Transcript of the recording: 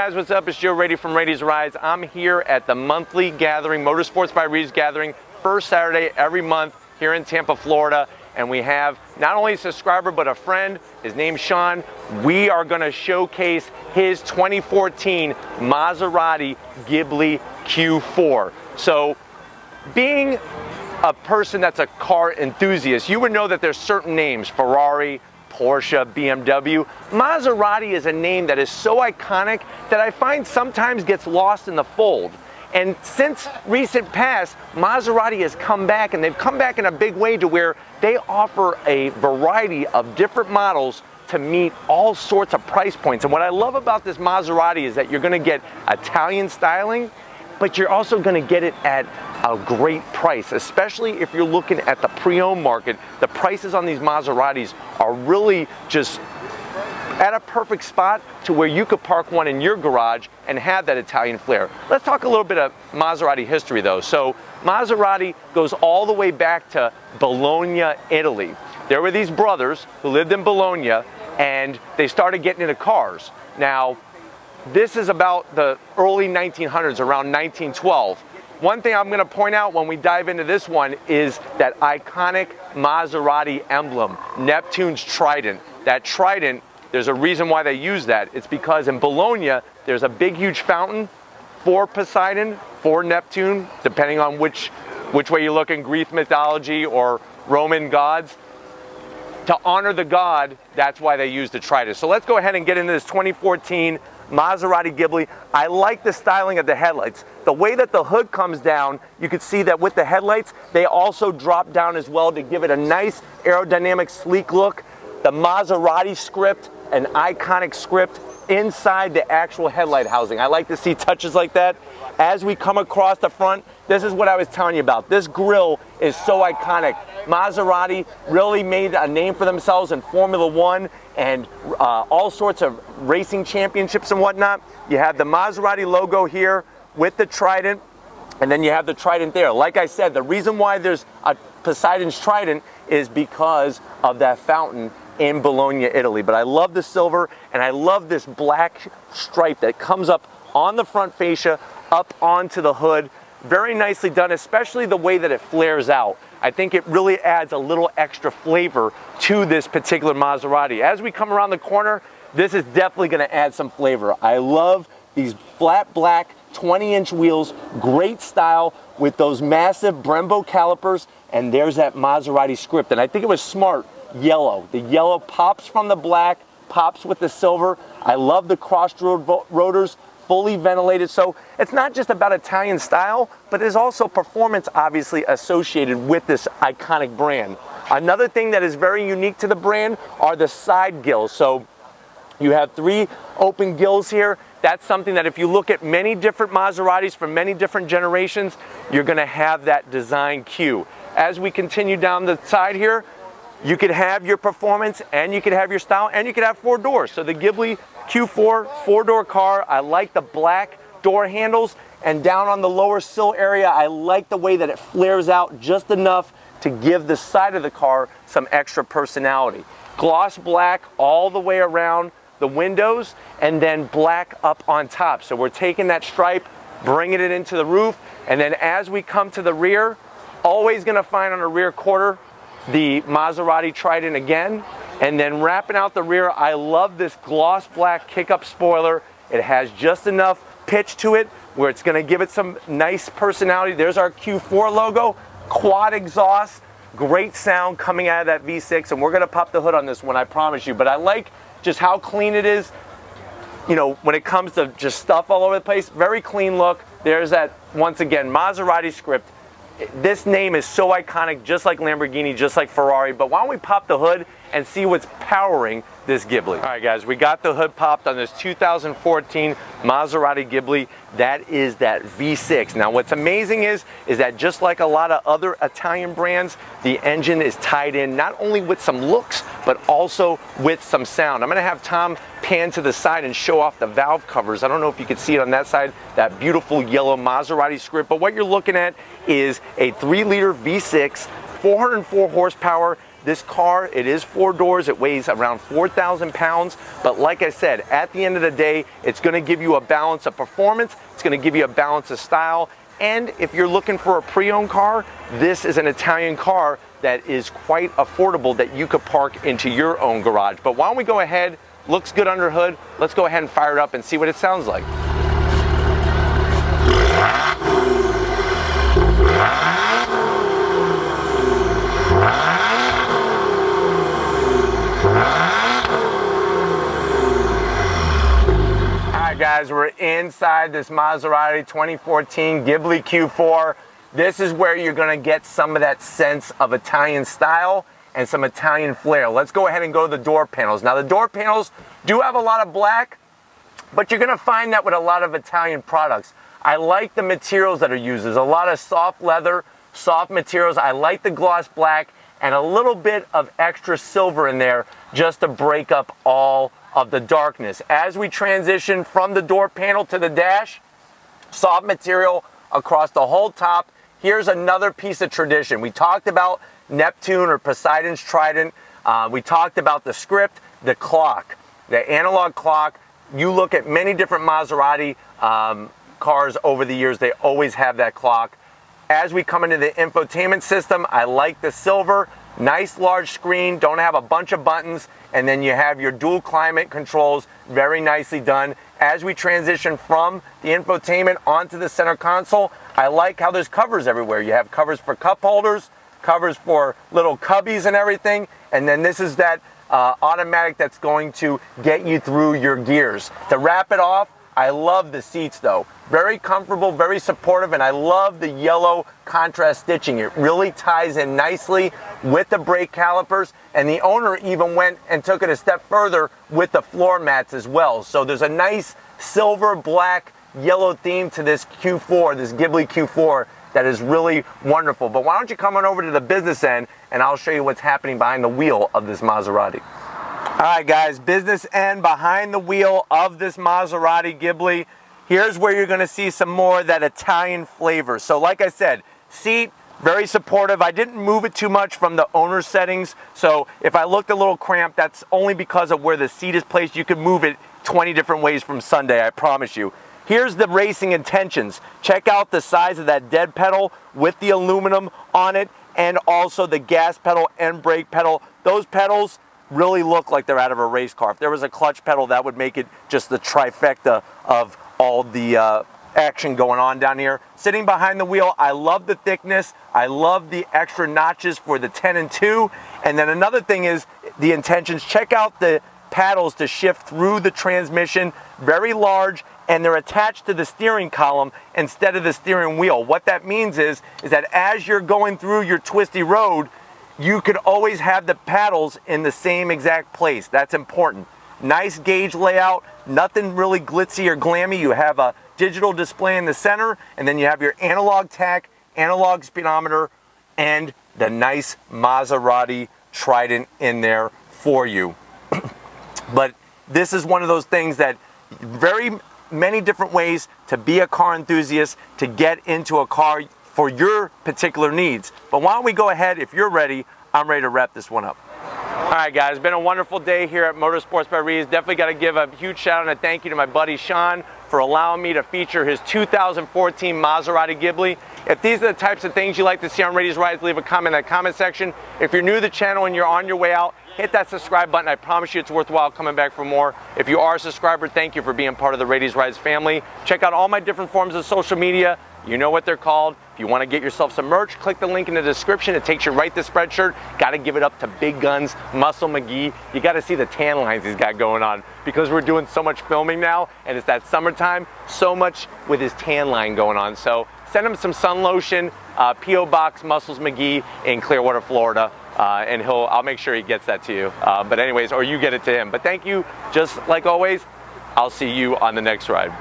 guys, what's up? It's Joe Rady from Rady's Rides. I'm here at the monthly gathering, Motorsports by Reed's gathering, first Saturday every month here in Tampa, Florida. And we have not only a subscriber, but a friend. His name's Sean. We are gonna showcase his 2014 Maserati Ghibli Q4. So being a person that's a car enthusiast, you would know that there's certain names, Ferrari, Porsche, BMW. Maserati is a name that is so iconic that I find sometimes gets lost in the fold. And since recent past, Maserati has come back, and they've come back in a big way to where they offer a variety of different models to meet all sorts of price points. And what I love about this Maserati is that you're gonna get Italian styling, but you're also gonna get it at a great price, especially if you're looking at the pre-owned market. The prices on these Maseratis are really just at a perfect spot to where you could park one in your garage and have that Italian flair. Let's talk a little bit of Maserati history though. So Maserati goes all the way back to Bologna, Italy. There were these brothers who lived in Bologna, and they started getting into cars. Now, this is about the early 1900s, around 1912. One thing I'm going to point out when we dive into this one is that iconic Maserati emblem, Neptune's trident. That trident, there's a reason why they use that. It's because in Bologna, there's a big, huge fountain for Poseidon, for Neptune, depending on which way you look in Greek mythology or Roman gods. To honor the god, that's why they use the trident. So let's go ahead and get into this 2014 Maserati Ghibli. I like the styling of the headlights. The way that the hood comes down, you can see that with the headlights, they also drop down as well to give it a nice aerodynamic, sleek look. The Maserati script, an iconic script inside the actual headlight housing. I like to see touches like that. As we come across the front, this is what I was telling you about. This grille is so iconic. Maserati really made a name for themselves in Formula One and all sorts of racing championships and whatnot. You have the Maserati logo here with the trident, and then you have the trident there. Like I said, the reason why there's a Poseidon's trident is because of that fountain in Bologna, Italy. But I love the silver, and I love this black stripe that comes up on the front fascia, up onto the hood. Very nicely done, especially the way that it flares out. I think it really adds a little extra flavor to this particular Maserati. As we come around the corner, this is definitely going to add some flavor. I love these flat black 20-inch wheels, great style with those massive Brembo calipers, and there's that Maserati script. And I think it was smart, yellow. The yellow pops from the black, pops with the silver. I love the crossed rotors, fully ventilated. So it's not just about Italian style, but there's also performance obviously associated with this iconic brand. Another thing that is very unique to the brand are the side gills. So you have 3 open gills here. That's something that if you look at many different Maseratis from many different generations, you're gonna have that design cue. As we continue down the side here, you could have your performance, and you could have your style, and you could have 4 doors. So the Ghibli Q4 4-door car, I like the black door handles, and down on the lower sill area, I like the way that it flares out just enough to give the side of the car some extra personality. Gloss black all the way around the windows, and then black up on top. So we're taking that stripe, bringing it into the roof, and then as we come to the rear, always gonna find on the rear quarter the Maserati trident again, and then wrapping out the rear, I love this gloss black kick-up spoiler. It has just enough pitch to it where it's gonna give it some nice personality. There's our Q4 logo, quad exhaust, great sound coming out of that V6, and we're gonna pop the hood on this one, I promise you. But I like just how clean it is. You know, when it comes to just stuff all over the place, very clean look. There's that, once again, Maserati script. This name is so iconic, just like Lamborghini, just like Ferrari. But why don't we pop the hood and see what's powering this Ghibli. All right, guys, we got the hood popped on this 2014 Maserati Ghibli. That is that V6. Now, what's amazing is that just like a lot of other Italian brands, the engine is tied in not only with some looks, but also with some sound. I'm gonna have Tom pan to the side and show off the valve covers. I don't know if you can see it on that side, that beautiful yellow Maserati script, but what you're looking at is a 3-liter V6, 404 horsepower. This car, it is 4 doors, it weighs around 4,000 pounds, but like I said, at the end of the day, it's gonna give you a balance of performance, it's gonna give you a balance of style, and if you're looking for a pre-owned car, this is an Italian car that is quite affordable that you could park into your own garage. But why don't we go ahead, looks good under hood, let's go ahead and fire it up and see what it sounds like. Alright guys, we're inside this Maserati 2014 Ghibli Q4. This is where you're going to get some of that sense of Italian style and some Italian flair. Let's go ahead and go to the door panels. Now the door panels do have a lot of black, but you're going to find that with a lot of Italian products. I like the materials that are used. There's a lot of soft leather, soft materials. I like the gloss black and a little bit of extra silver in there just to break up all of the darkness. As we transition from the door panel to the dash, soft material across the whole top. Here's another piece of tradition. We talked about Neptune or Poseidon's trident. We talked about the script, the clock, the analog clock. You look at many different Maserati cars over the years, they always have that clock. As we come into the infotainment system, I like the silver, nice large screen, don't have a bunch of buttons, and then you have your dual climate controls, very nicely done. As we transition from the infotainment onto the center console, I like how there's covers everywhere. You have covers for cup holders, covers for little cubbies and everything, and then this is that automatic that's going to get you through your gears. To wrap it off, I love the seats though. Very comfortable, very supportive, and I love the yellow contrast stitching. It really ties in nicely with the brake calipers, and the owner even went and took it a step further with the floor mats as well. So there's a nice silver, black, yellow theme to this Q4, this Ghibli Q4, that is really wonderful. But why don't you come on over to the business end and I'll show you what's happening behind the wheel of this Maserati. All right guys, business end behind the wheel of this Maserati Ghibli. Here's where you're gonna see some more of that Italian flavor. So like I said, seat, very supportive. I didn't move it too much from the owner's settings. So if I looked a little cramped, that's only because of where the seat is placed. You can move it 20 different ways from Sunday, I promise you. Here's the racing intentions. Check out the size of that dead pedal with the aluminum on it, and also the gas pedal and brake pedal. Those pedals really look like they're out of a race car. If there was a clutch pedal, that would make it just the trifecta of all the action going on down here. Sitting behind the wheel, I love the thickness. I love the extra notches for the 10 and 2. And then another thing is the intentions. Check out the paddles to shift through the transmission. Very large, and they're attached to the steering column instead of the steering wheel. What that means is that as you're going through your twisty road, you could always have the paddles in the same exact place. That's important. Nice gauge layout, nothing really glitzy or glammy. You have a digital display in the center, and then you have your analog tach, analog speedometer, and the nice Maserati Trident in there for you. But this is one of those things that very many different ways to be a car enthusiast, to get into a car for your particular needs. But why don't we go ahead, if you're ready, I'm ready to wrap this one up. All right guys, it's been a wonderful day here at Motorsports by Rees. Definitely got to give a huge shout out and a thank you to my buddy Sean for allowing me to feature his 2014 Maserati Ghibli. If these are the types of things you like to see on Rady's Rides, leave a comment in the comment section. If you're new to the channel and you're on your way out, hit that subscribe button. I promise you it's worthwhile coming back for more. If you are a subscriber, thank you for being part of the Rady's Rides family. Check out all my different forms of social media. You know what they're called. If you want to get yourself some merch, click the link in the description. It takes you right to Spreadshirt. Got to give it up to Big Guns, Muscle McGee. You got to see the tan lines he's got going on because we're doing so much filming now and it's that summertime, so much with his tan line going on. So send him some sun lotion, P.O. Box Muscles McGee in Clearwater, Florida. And I'll make sure he gets that to you. But anyways, or you get it to him. But thank you, just like always. I'll see you on the next ride.